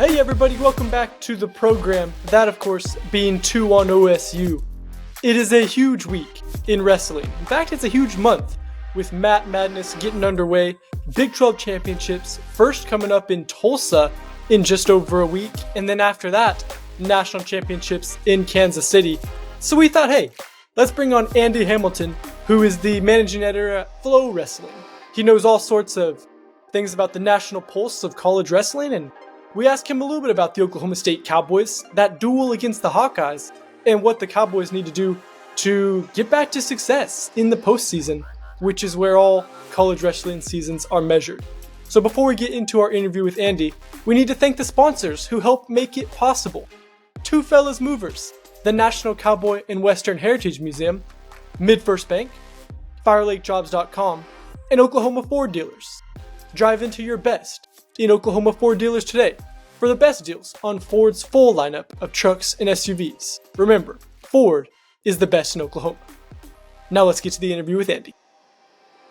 Hey everybody, welcome back to the program. That of course being 2 on OSU. It is a huge week in wrestling. In fact, it's a huge month with Mat Madness getting underway, Big 12 championships, first coming up in Tulsa in just over a week, and then after that, national championships in Kansas City. So we thought, hey, let's bring on Andy Hamilton, who is the managing editor at Flow Wrestling. He knows all sorts of things about the national pulse of college wrestling, and we asked him a little bit about the Oklahoma State Cowboys, that duel against the Hawkeyes, and what the Cowboys need to do to get back to success in the postseason, which is where all college wrestling seasons are measured. So before we get into our interview with Andy, we need to thank the sponsors who help make it possible. Two Fellas Movers, the National Cowboy and Western Heritage Museum, MidFirst Bank, FireLakeJobs.com, and Oklahoma Ford Dealers. Drive into your best in Oklahoma Ford Dealers today for the best deals on Ford's full lineup of trucks and SUVs. Remember, Ford is the best in Oklahoma. Now let's get to the interview with Andy.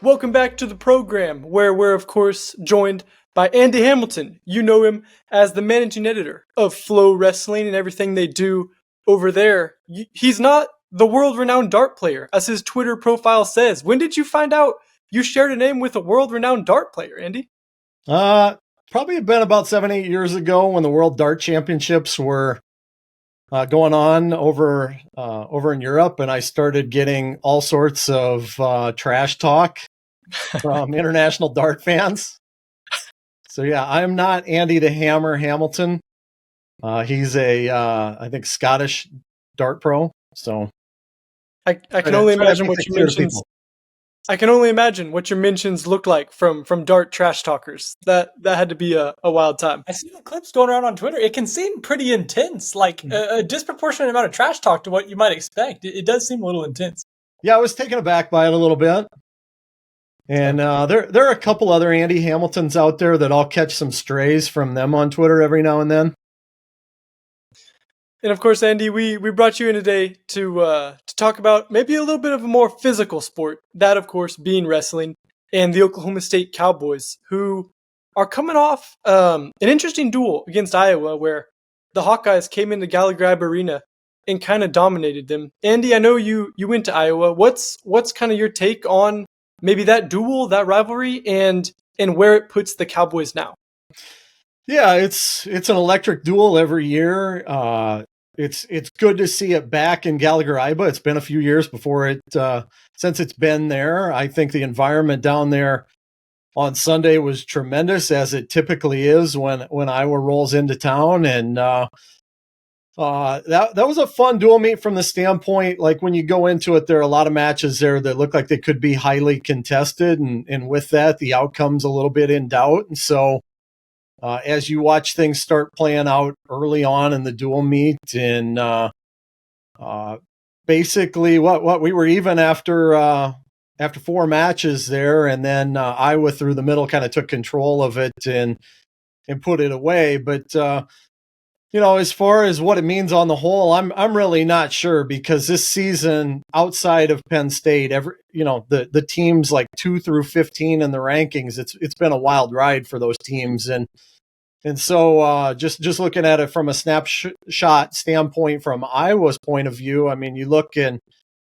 Welcome back to the program, where we're of course joined by Andy Hamilton. You know him as the managing editor of Flow Wrestling and everything they do over there. He's not the world-renowned dart player, as his Twitter profile says. When did you find out you shared a name with a world-renowned dart player, Andy? Probably been about 7-8 years ago when the World Dart Championships were going on over in Europe, and I started getting all sorts of trash talk from international dart fans. So yeah, I'm not Andy the Hammer Hamilton. He's a I think Scottish dart pro. So I can only imagine what you mentioned. I can only imagine what your mentions look like from dart trash talkers. That had to be a wild time. I see the clips going around on Twitter. It can seem pretty intense, like a disproportionate amount of trash talk to what you might expect. It does seem a little intense. Yeah, I was taken aback by it a little bit. And there are a couple other Andy Hamiltons out there that I'll catch some strays from them on Twitter every now and then. And of course, Andy, we brought you in today to talk about maybe a little bit of a more physical sport, that of course being wrestling, and the Oklahoma State Cowboys, who are coming off an interesting duel against Iowa, where the Hawkeyes came into Gallagher Arena and kind of dominated them. Andy, I know you went to Iowa. What's kind of your take on maybe that duel, that rivalry, and where it puts the Cowboys now? Yeah, it's an electric duel every year. It's good to see it back in Gallagher, Iowa. It's been a few years since it's been there. I think the environment down there on Sunday was tremendous, as it typically is when Iowa rolls into town. And that was a fun dual meet from the standpoint, like when you go into it, there are a lot of matches there that look like they could be highly contested, and with that, the outcome's a little bit in doubt. And so as you watch things start playing out early on in the dual meet, and basically what we were even after 4 matches there, and then Iowa through the middle kind of took control of it and put it away. But as far as what it means on the whole, I'm really not sure, because this season, outside of Penn State, the teams like 2 through 15 in the rankings, it's been a wild ride for those teams. And so just looking at it from a snapshot standpoint, from Iowa's point of view, I mean, you look and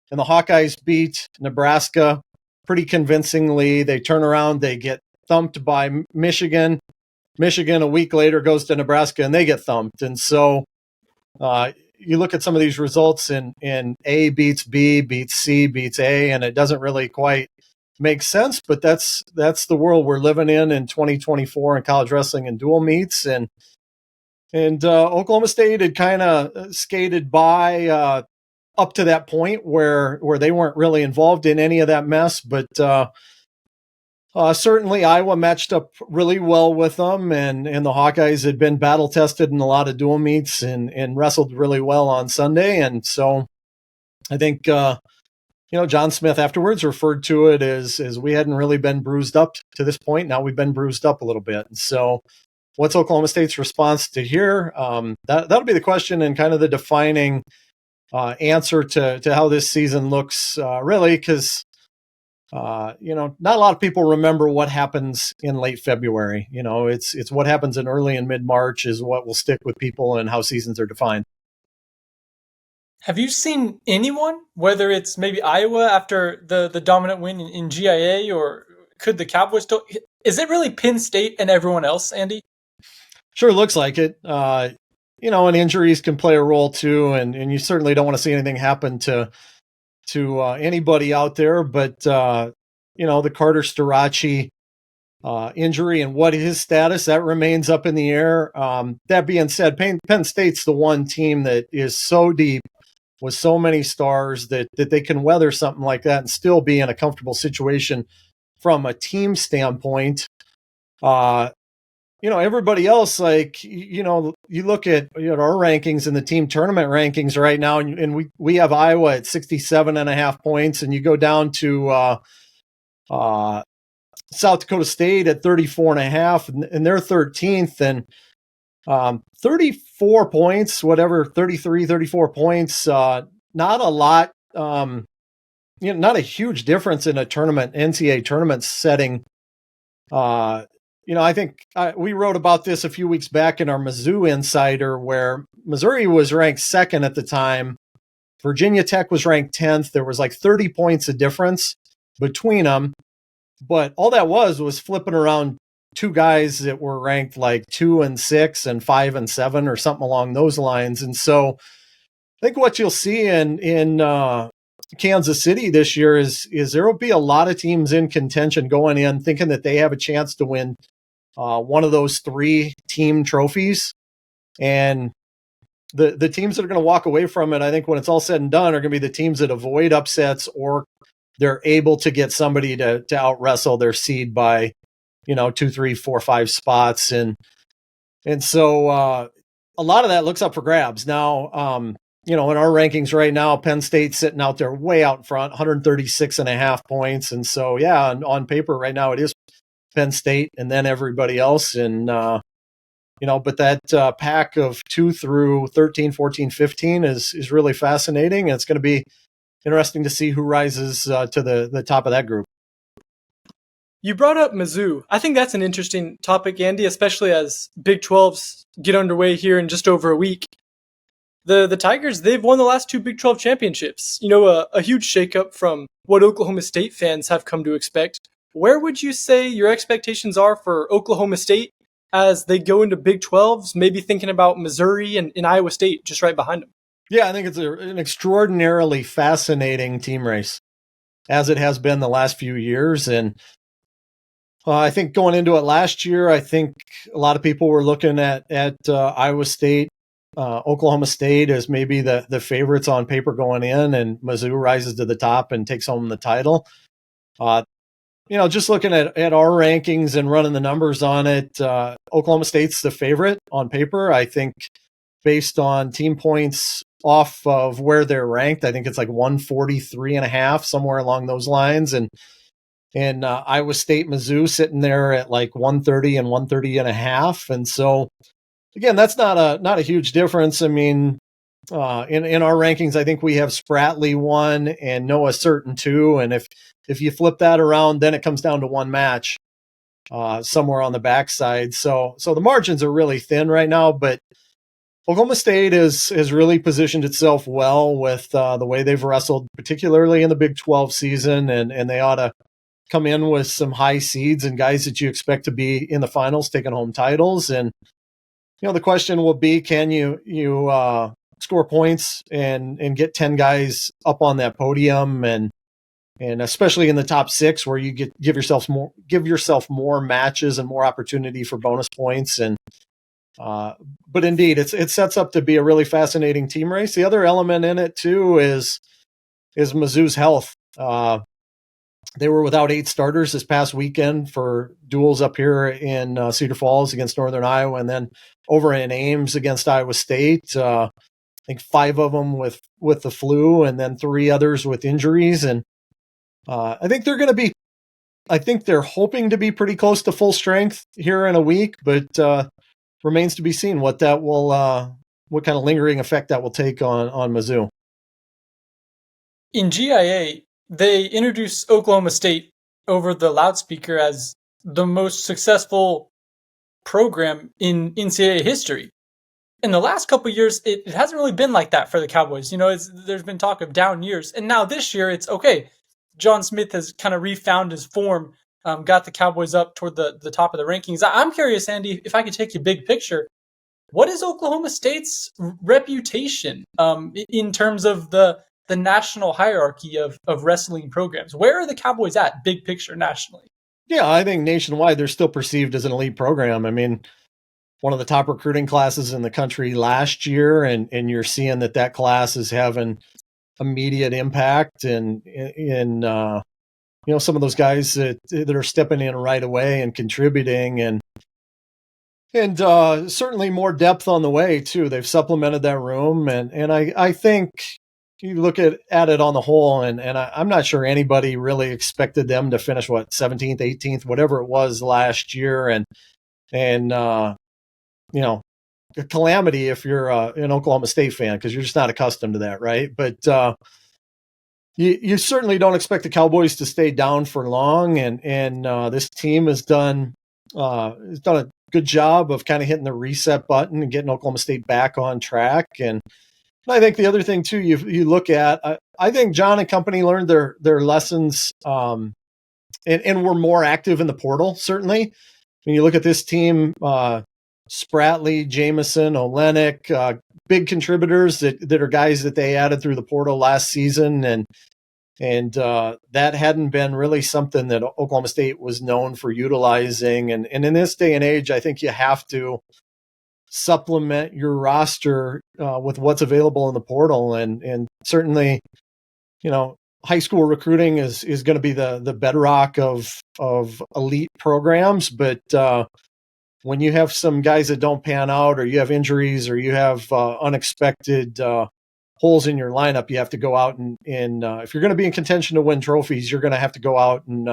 the Hawkeyes beat Nebraska pretty convincingly. They turn around, they get thumped by Michigan. Michigan a week later goes to Nebraska and they get thumped. And so you look at some of these results, and A beats B, beats C, beats A, and it doesn't really quite make sense. But that's the world we're living in 2024 in college wrestling and dual meets. And Oklahoma State had kind of skated by up to that point where they weren't really involved in any of that mess. But certainly Iowa matched up really well with them, and the Hawkeyes had been battle tested in a lot of dual meets and wrestled really well on Sunday. And so I think, John Smith afterwards referred to it as we hadn't really been bruised up to this point. Now we've been bruised up a little bit. And so what's Oklahoma State's response to here? That'll be the question, and kind of the defining answer to how this season looks, really, because not a lot of people remember what happens in late February. It's what happens in early and mid-March is what will stick with people and how seasons are defined. Have you seen anyone, whether it's maybe Iowa after the dominant win in GIA, or could the Cowboys still? Is it really Penn State and everyone else, Andy? Sure looks like it. And injuries can play a role too, and you certainly don't want to see anything happen to anybody out there. But the Carter Starachi injury and what his status, that remains up in the air. That being said, Penn State's the one team that is so deep with so many stars that they can weather something like that and still be in a comfortable situation from a team standpoint. Everybody else, you look at our rankings and the team tournament rankings right now, and we have Iowa at 67.5 points, and you go down to South Dakota State at 34.5, and they're 13th, and 34 points, 34 points, not a lot, not a huge difference in a NCAA tournament setting. I think we wrote about this a few weeks back in our Mizzou Insider, where Missouri was ranked second at the time. Virginia Tech was ranked 10th. There was like 30 points of difference between them. But all that was flipping around two guys that were ranked like 2 and 6 and 5 and 7 or something along those lines. And so I think what you'll see in Kansas City this year is there will be a lot of teams in contention going in thinking that they have a chance to win one of those 3 team trophies. And the teams that are going to walk away from it, I think when it's all said and done, are going to be the teams that avoid upsets, or they're able to get somebody to out wrestle their seed by 2, 3, 4, 5 spots. And so a lot of that looks up for grabs. Now, in our rankings right now, Penn State sitting out there way out in front, 136.5 points. And so, yeah, on paper right now, it is Penn State and then everybody else. And, but that pack of 2 through 13, 14, 15 is really fascinating. And it's going to be interesting to see who rises to the top of that group. You brought up Mizzou. I think that's an interesting topic, Andy, especially as Big 12s get underway here in just over a week. The Tigers, they've won the last 2 Big 12 championships. A huge shakeup from what Oklahoma State fans have come to expect. Where would you say your expectations are for Oklahoma State as they go into Big 12s, maybe thinking about Missouri and Iowa State just right behind them? Yeah, I think it's an extraordinarily fascinating team race, as it has been the last few years. And I think going into it last year, I think a lot of people were looking at Iowa State, Oklahoma State as maybe the favorites on paper going in, and Mizzou rises to the top and takes home the title. Just looking at our rankings and running the numbers on it, Oklahoma State's the favorite on paper. I think based on team points off of where they're ranked, I think it's like 143.5, somewhere along those lines. And Iowa State, Mizzou sitting there at like 130 and 130.5. And so again, that's not a huge difference. I mean, in our rankings, I think we have Spratly 1 and Noah Certain 2. And if you flip that around, then it comes down to one match somewhere on the backside. So the margins are really thin right now, but Oklahoma State has really positioned itself well with the way they've wrestled, particularly in the Big 12 season, and they ought to come in with some high seeds and guys that you expect to be in the finals, taking home titles. And the question will be, can you score points and get 10 guys up on that podium, and especially in the top 6 where you give yourself more matches and more opportunity for bonus points. And but indeed, it sets up to be a really fascinating team race. The other element in it too is Mizzou's health. They were without 8 starters this past weekend for duels up here in Cedar Falls against Northern Iowa, and then over in Ames against Iowa State. I think 5 of them with the flu, and then 3 others with injuries. And I think they're hoping to be pretty close to full strength here in a week, but remains to be seen what that will, what kind of lingering effect that will take on Mizzou. In GIA, they introduced Oklahoma State over the loudspeaker as the most successful program in NCAA history. In the last couple of years, it hasn't really been like that for the Cowboys. There's been talk of down years. And now this year, it's okay. John Smith has kind of refound his form, got the Cowboys up toward the top of the rankings. I'm curious, Andy, if I could take you big picture, what is Oklahoma State's reputation in terms of the national hierarchy of wrestling programs? Where are the Cowboys at, big picture, nationally? Yeah, I think nationwide they're still perceived as an elite program. I mean, one of the top recruiting classes in the country last year, and you're seeing that class is having immediate impact in some of those guys that are stepping in right away and contributing, and certainly more depth on the way too. They've supplemented that room, and I think you look at it on the whole, and I'm not sure anybody really expected them to finish 17th, 18th, whatever it was last year, and a calamity if you're an Oklahoma State fan, because you're just not accustomed to that, right? But you certainly don't expect the Cowboys to stay down for long, and this team has done a good job of kind of hitting the reset button and getting Oklahoma State back on track. And I think the other thing too, you look at, I think John and company learned their lessons, and were more active in the portal. Certainly, when you look at this team, Spratley, Jamison, Olenek, big contributors that are guys that they added through the portal last season, and that hadn't been really something that Oklahoma State was known for utilizing. And in this day and age, I think you have to supplement your roster with what's available in the portal, and certainly, high school recruiting is going to be the bedrock of elite programs, but when you have some guys that don't pan out, or you have injuries, or you have unexpected holes in your lineup, you have to go out and if you're going to be in contention to win trophies, you're going to have to go out and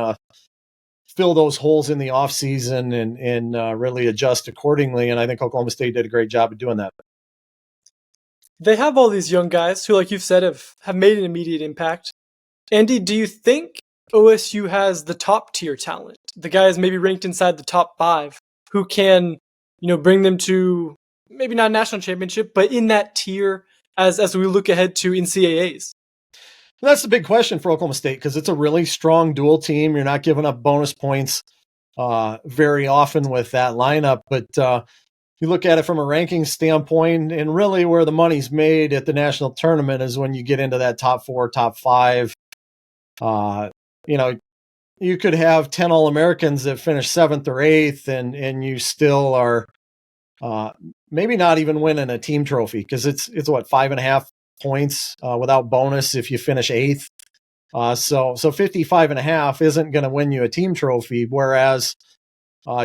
fill those holes in the off season and really adjust accordingly. And I think Oklahoma State did a great job of doing that. They have all these young guys who, like you've said, have made an immediate impact. Andy, do you think OSU has the top tier talent, the guys maybe ranked inside the top 5, who can, bring them to maybe not a national championship, but in that tier as we look ahead to NCAAs? That's the big question for Oklahoma State, because it's a really strong dual team. You're not giving up bonus points very often with that lineup, but you look at it from a ranking standpoint, and really where the money's made at the national tournament is when you get into that top 4, top 5. You could have 10 All-Americans that finish 7th or 8th, and you still are maybe not even winning a team trophy, because it's 5.5 points without bonus if you finish 8th. So 55.5 isn't going to win you a team trophy. Whereas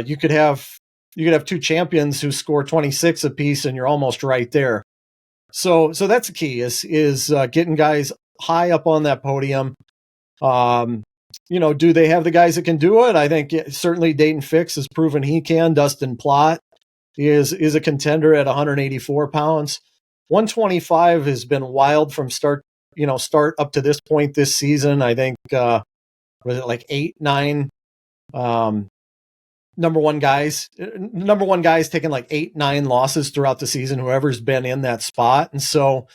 you could have 2 champions who score 26 apiece, and you're almost right there. So that's the key is getting guys high up on that podium. Do they have the guys that can do it? I think certainly Daton Fix has proven he can. Dustin Plott is a contender at 184 pounds. 125 has been wild from start up to this point this season. I think, was it like 8, 9 number one guys taking like 8, 9 losses throughout the season, whoever's been in that spot. And so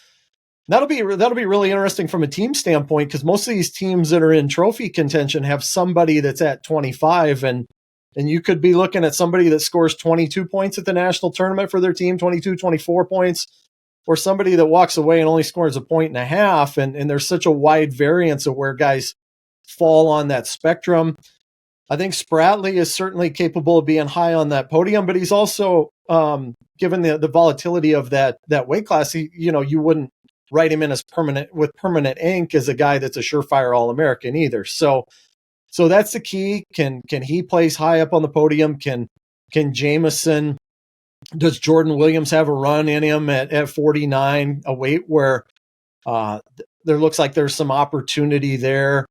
that'll be really interesting from a team standpoint, because most of these teams that are in trophy contention have somebody that's at 25, and you could be looking at somebody that scores 22 points at the national tournament for their team, 22, 24 points, or somebody that walks away and only scores 1.5 points. And there's such a wide variance of where guys fall on that spectrum. I think Spratley is certainly capable of being high on that podium, but he's also, given the volatility of that weight class, you wouldn't write him in as permanent ink as a guy that's a surefire All-American either. So that's the key. Can he place high up on the podium? Can Jamison, does Jordan Williams have a run in him at 49, a weight where there looks like there's some opportunity there?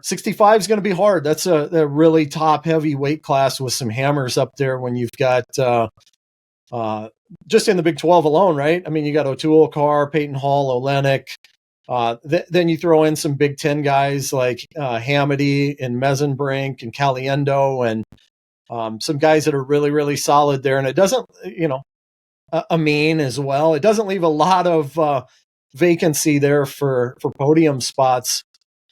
65 is going to be hard. That's a really top heavy weight class with some hammers up there when you've got just in the Big 12 alone, right? I mean, you got O'Toole, Carr, Peyton Hall, Olenek, Then you throw in some Big Ten guys like Hamady and Mesenbrink and Caliendo and some guys that are really, really solid there. And it doesn't, Amin as well. It doesn't leave a lot of vacancy there for podium spots.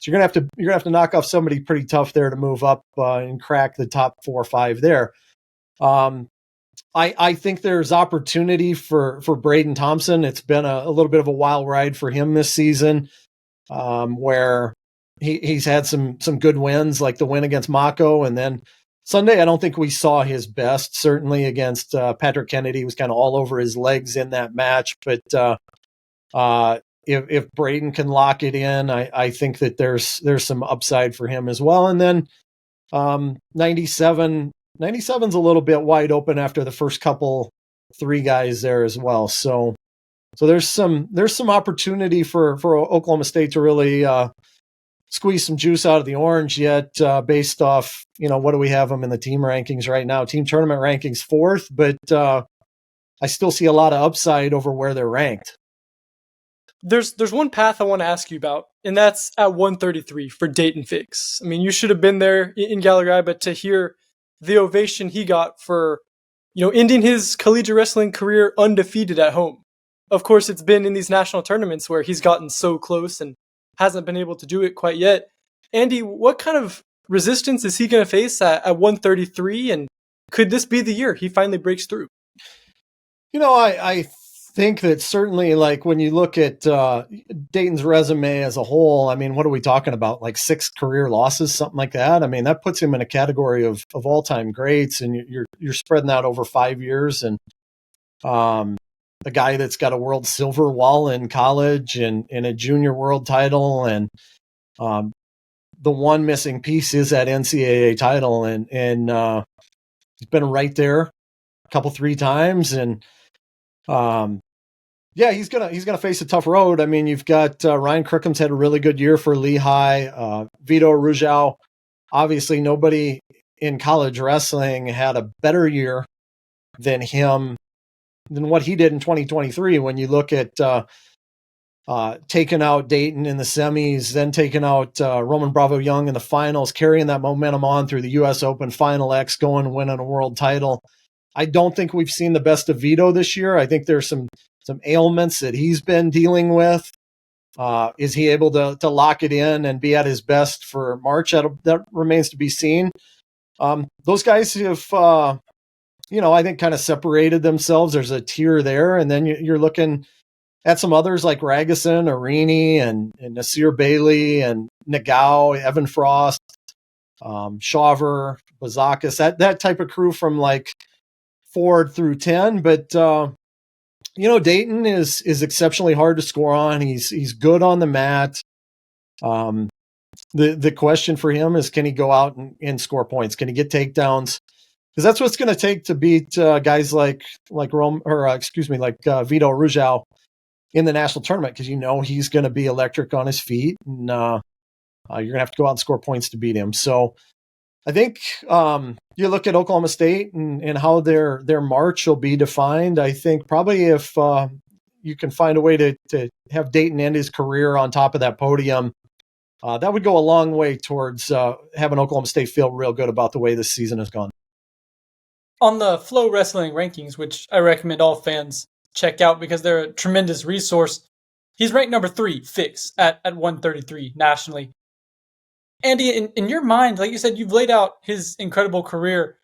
So you're gonna have to knock off somebody pretty tough there to move up and crack the top 4 or 5 there. I think there's opportunity for Braden Thompson. It's been a little bit of a wild ride for him this season, where he's had some good wins, like the win against Mako, and then Sunday I don't think we saw his best. Certainly against Patrick Kennedy, he was kind of all over his legs in that match. But if Braden can lock it in, I think that there's some upside for him as well. And then 97's a little bit wide open after the first couple 3 guys there as well. So there's some opportunity for Oklahoma State to really squeeze some juice out of the orange yet, based off, what do we have them in the team rankings right now? Team tournament rankings 4th, but I still see a lot of upside over where they're ranked. There's one path I want to ask you about, and that's at 133 for Daton Fix. I mean, you should have been there in Gallagher, but to hear the ovation he got for, ending his collegiate wrestling career undefeated at home. Of course, it's been in these national tournaments where he's gotten so close and hasn't been able to do it quite yet. Andy, what kind of resistance is he going to face at 133, and could this be the year he finally breaks through? I think that certainly, like, when you look at Dayton's resume as a whole, I mean, what are we talking about? Like 6 career losses, something like that. I mean, that puts him in a category of all-time greats, and you're spreading that over 5 years. And a guy that's got a world silver while in college and a junior world title, and the one missing piece is that NCAA title, and he's been right there a couple 3 times, and he's gonna face a tough road. I mean, you've got Ryan Crickham's had a really good year for Lehigh. Vito Rujao, obviously nobody in college wrestling had a better year than him, than what he did in 2023. When you look at taking out Daton in the semis, then taking out Roman Bravo Young in the finals, carrying that momentum on through the U.S. Open Final X, going and winning a world title. I don't think we've seen the best of Vito this year. I think there's some ailments that he's been dealing with. Is he able to lock it in and be at his best for March? That remains to be seen. Those guys have, I think kind of separated themselves. There's a tier there. And then you're looking at some others like Ragusan, Arini, and Nasir Bailey, and Nagao, Evan Frost, Shaver, Bazakis, that type of crew from like 4 through 10. But, Daton is exceptionally hard to score on. He's good on the mat. The question for him is, can he go out and score points? Can he get takedowns? Because that's what's going to take to beat guys like Vito Rujao in the national tournament, because he's going to be electric on his feet, and you're going to have to go out and score points to beat him. So I think you look at Oklahoma State and how their march will be defined. I think probably if you can find a way to have Daton end his career on top of that podium, that would go a long way towards having Oklahoma State feel real good about the way this season has gone. On the Flow Wrestling rankings, which I recommend all fans check out because they're a tremendous resource, he's ranked number 3, Fix, at 133 nationally. Andy, in your mind, like you said, you've laid out his incredible career.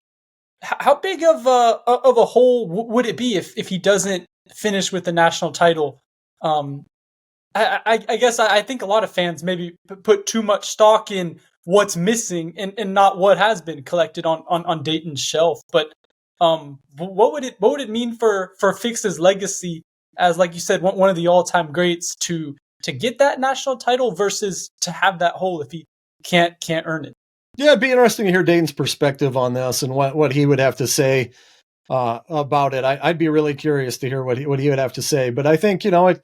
How big of a hole would it be if he doesn't finish with the national title? I guess I think a lot of fans maybe put too much stock in what's missing and not what has been collected on Dayton's shelf. But what would it mean for Fix's legacy as, like you said, one of the all-time greats to get that national title versus to have that hole if he can't earn it? Yeah, it'd be interesting to hear Dayton's perspective on this and what he would have to say about it. I'd be really curious to hear what he would have to say. But I think, I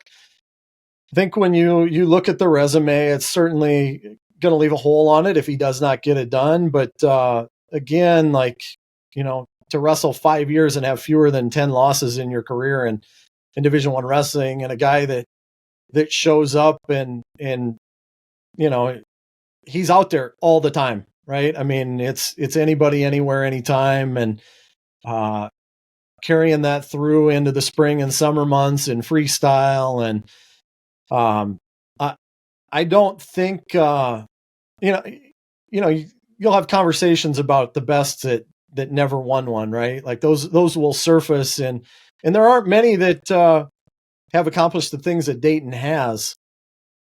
think when you look at the resume, it's certainly going to leave a hole on it if he does not get it done. But again, to wrestle 5 years and have fewer than 10 losses in your career in Division I wrestling, and a guy that that shows up and he's out there all the time, right? I mean, it's anybody, anywhere, anytime, and carrying that through into the spring and summer months and freestyle. And I don't think you'll have conversations about the best that never won one, right? Like those will surface, and there aren't many that have accomplished the things that Daton has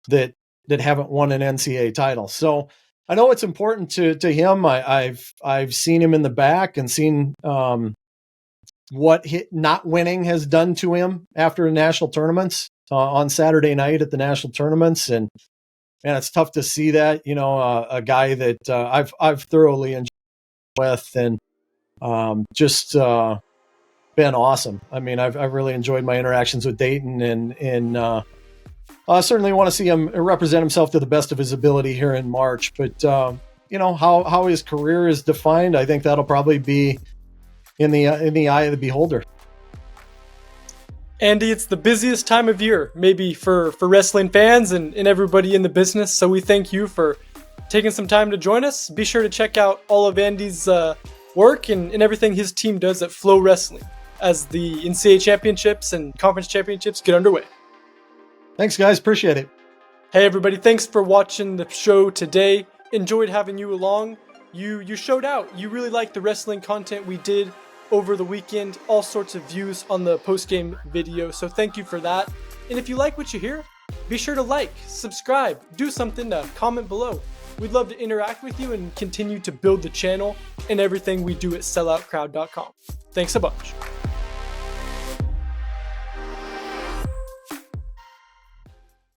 that haven't won an NCAA title. So I know it's important to him. I've seen him in the back and seen what not winning has done to him after the national tournaments on Saturday night at the national tournaments. And it's tough to see that, a guy that I've thoroughly enjoyed with, and just been awesome. I mean, I've really enjoyed my interactions with Daton, and I certainly want to see him represent himself to the best of his ability here in March. But how his career is defined, I think that'll probably be in the eye of the beholder. Andy, it's the busiest time of year, maybe for wrestling fans and everybody in the business. So we thank you for taking some time to join us. Be sure to check out all of Andy's work and everything his team does at Flow Wrestling as the NCAA championships and conference championships get underway. Thanks, guys. Appreciate it. Hey, everybody. Thanks for watching the show today. Enjoyed having you along. You showed out. You really liked the wrestling content we did over the weekend. All sorts of views on the post-game video. So thank you for that. And if you like what you hear, be sure to like, subscribe, do something to comment below. We'd love to interact with you and continue to build the channel and everything we do at selloutcrowd.com. Thanks a bunch.